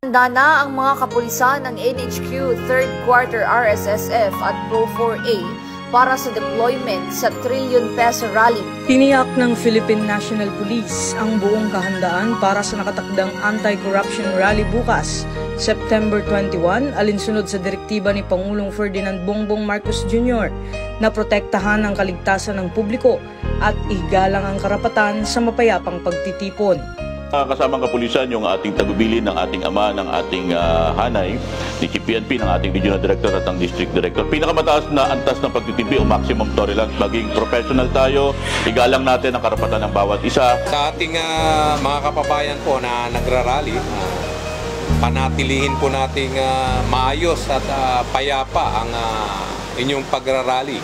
Handa na ang mga kapulisan ng NHQ 3rd Quarter RSSF at Pro 4A para sa deployment sa trillion peso rally. Tiniyak ng Philippine National Police ang buong kahandaan para sa nakatakdang anti-corruption rally bukas, September 21, alinsunod sa direktiba ni Pangulong Ferdinand Bongbong Marcos Jr. na protektahan ang kaligtasan ng publiko at igalang ang karapatan sa mapayapang pagtitipon. Kasamang kapulisan yung ating tagubilin ng ating ama, ng ating hanay, ni CPNP, ng ating Regional Director at ang District Director. Pinakamataas na antas ng pagtitimpi o maximum tolerance. Maging professional tayo, igalang natin ang karapatan ng bawat isa. Sa ating mga kababayan po na nagrarally, panatilihin po nating maayos at payapa ang inyong pagrarally.